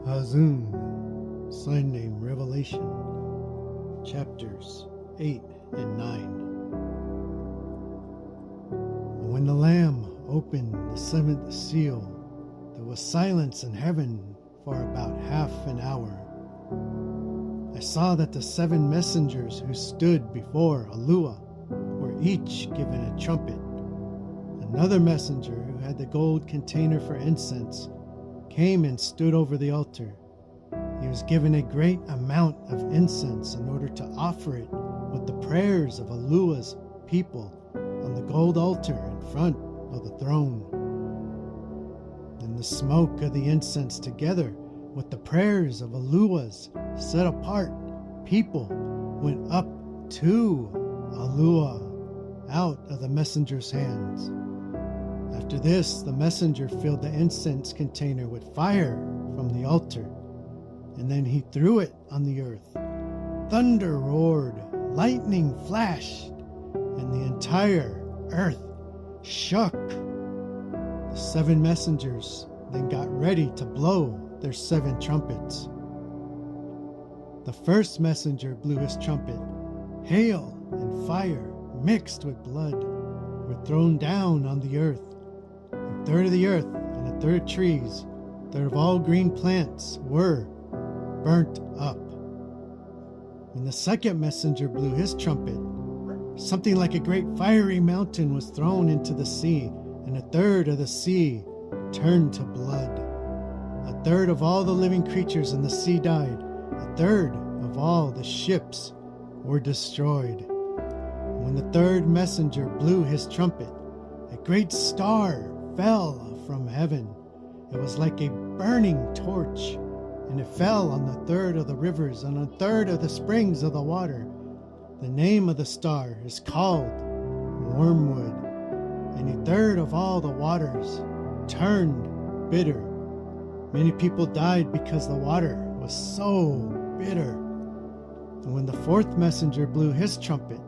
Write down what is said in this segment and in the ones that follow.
Hazun, sign name Revelation, chapters 8 and 9. When the Lamb opened the seventh seal, there was silence in heaven for about half an hour. I saw that the 7 messengers who stood before Aluah were each given a trumpet. Another messenger who had the gold container for incense came and stood over the altar. He was given a great amount of incense in order to offer it with the prayers of Aluah's people on the gold altar in front of the throne. Then the smoke of the incense together with the prayers of Aluah's set apart people went up to Aluah out of the messenger's hands. After this, the messenger filled the incense container with fire from the altar, and then he threw it on the earth. Thunder roared, lightning flashed, and the entire earth shook. The 7 messengers then got ready to blow their 7 trumpets. The first messenger blew his trumpet. Hail and fire mixed with blood were thrown down on the earth. A third of the earth and a third of trees, a third of all green plants were burnt up. When the second messenger blew his trumpet, something like a great fiery mountain was thrown into the sea, and a third of the sea turned to blood. A third of all the living creatures in the sea died. A third of all the ships were destroyed. When the third messenger blew his trumpet, a great star fell from heaven. It was like a burning torch, and it fell on the third of the rivers and on a third of the springs of the water. The name of the star is called Wormwood, and a third of all the waters turned bitter. Many people died because the water was so bitter. And when the fourth messenger blew his trumpet,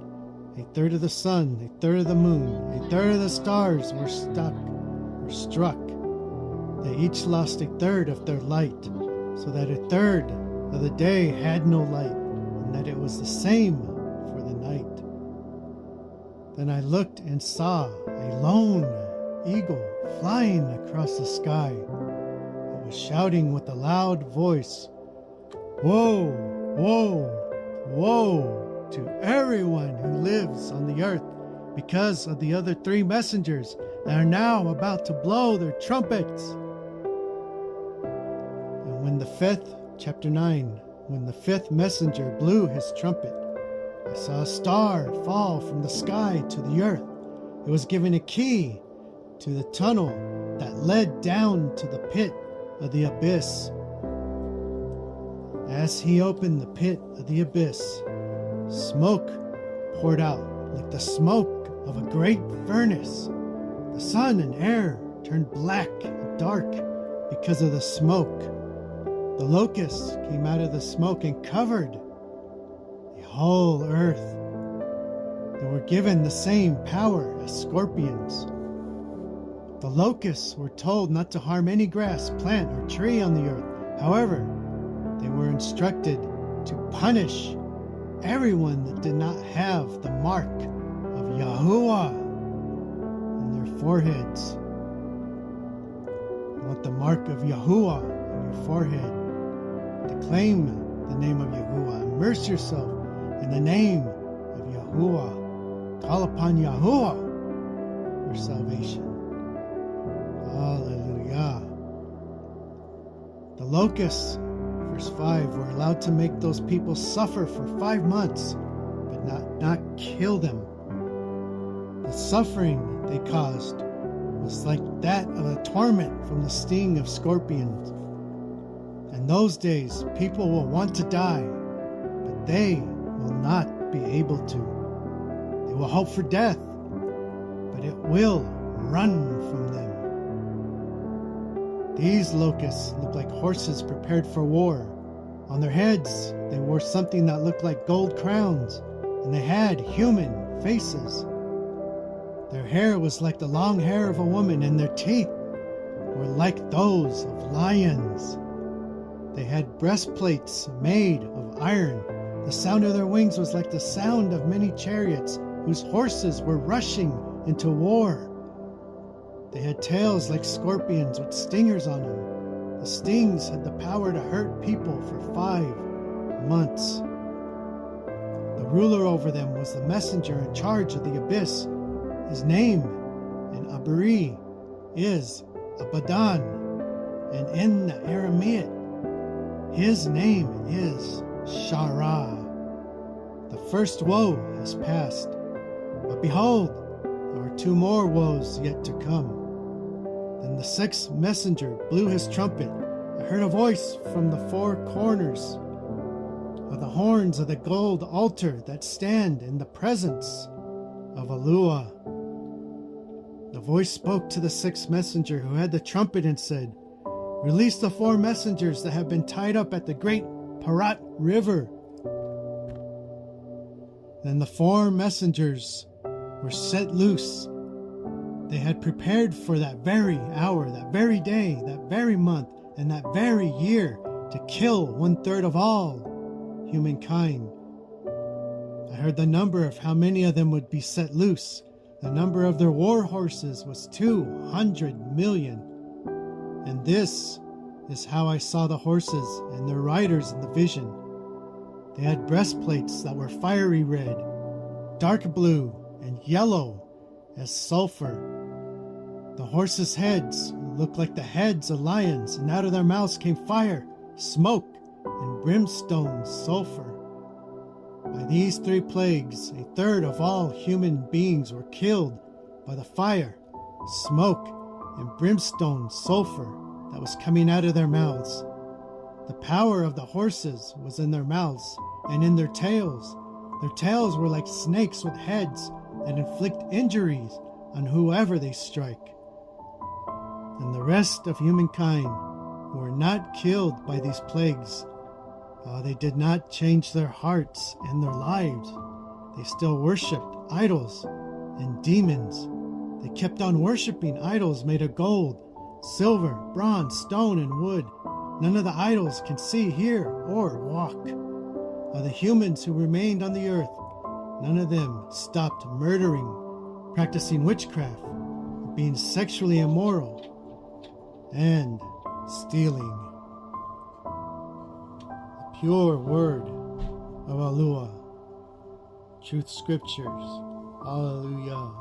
a third of the sun, a third of the moon, a third of the stars were struck. They each lost a third of their light, so that a third of the day had no light, and that it was the same for the night. Then I looked and saw a lone eagle flying across the sky. It was shouting with a loud voice, "Woe, woe, woe to everyone who lives on the earth because of the other 3 messengers that are now about to blow their trumpets." And when the fifth, chapter 9, when the 5th messenger blew his trumpet, I saw a star fall from the sky to the earth. It was given a key to the tunnel that led down to the pit of the abyss. As he opened the pit of the abyss, smoke poured out like the smoke of a great furnace. The sun and air turned black and dark because of the smoke. The locusts came out of the smoke and covered the whole earth. They were given the same power as scorpions. The locusts were told not to harm any grass, plant, or tree on the earth. However, they were instructed to punish everyone that did not have the mark of Yahuwah on their foreheads. You want the mark of Yahuwah on your forehead. To claim the name of Yahuwah. Immerse yourself in the name of Yahuwah. Call upon Yahuwah for salvation. Hallelujah. The locusts, verse 5, were allowed to make those people suffer for 5 months, but not kill them. The suffering they caused was like that of a torment from the sting of scorpions. In those days, people will want to die, but they will not be able to. They will hope for death, but it will run from them. These locusts looked like horses prepared for war. On their heads, they wore something that looked like gold crowns, and they had human faces. Their hair was like the long hair of a woman, and their teeth were like those of lions. They had breastplates made of iron. The sound of their wings was like the sound of many chariots whose horses were rushing into war. They had tails like scorpions with stingers on them. The stings had the power to hurt people for 5 months. The ruler over them was the messenger in charge of the abyss. His name in Abari is Abaddon, and in the Aramaic, his name is Shara. The first woe has passed, but behold, there are 2 more woes yet to come. Then the 6th messenger blew his trumpet. I heard a voice from the 4 corners of the horns of the gold altar that stand in the presence of Alua. The voice spoke to the 6th messenger who had the trumpet and said, "Release the 4 messengers that have been tied up at the great Parat River." Then the 4 messengers were set loose. They had prepared for that very hour, that very day, that very month, and that very year to kill 1/3 of all humankind. I heard the number of how many of them would be set loose. The number of their war horses was 200 million. And this is how I saw the horses and their riders in the vision. They had breastplates that were fiery red, dark blue, and yellow as sulfur. The horses' heads looked like the heads of lions, and out of their mouths came fire, smoke, and brimstone sulfur. By these 3 plagues, 1/3 of all human beings were killed by the fire, smoke, and brimstone sulfur that was coming out of their mouths. The power of the horses was in their mouths and in their tails. Their tails were like snakes with heads that inflict injuries on whoever they strike. And the rest of humankind who were not killed by these plagues, they did not change their hearts and their lives. They still worshipped idols and demons. They kept on worshipping idols made of gold, silver, bronze, stone, and wood. None of the idols can see, hear, or walk. Of the humans who remained on the earth, none of them stopped murdering, practicing witchcraft, being sexually immoral, and stealing. The pure word of Alua. Truth Scriptures. Hallelujah.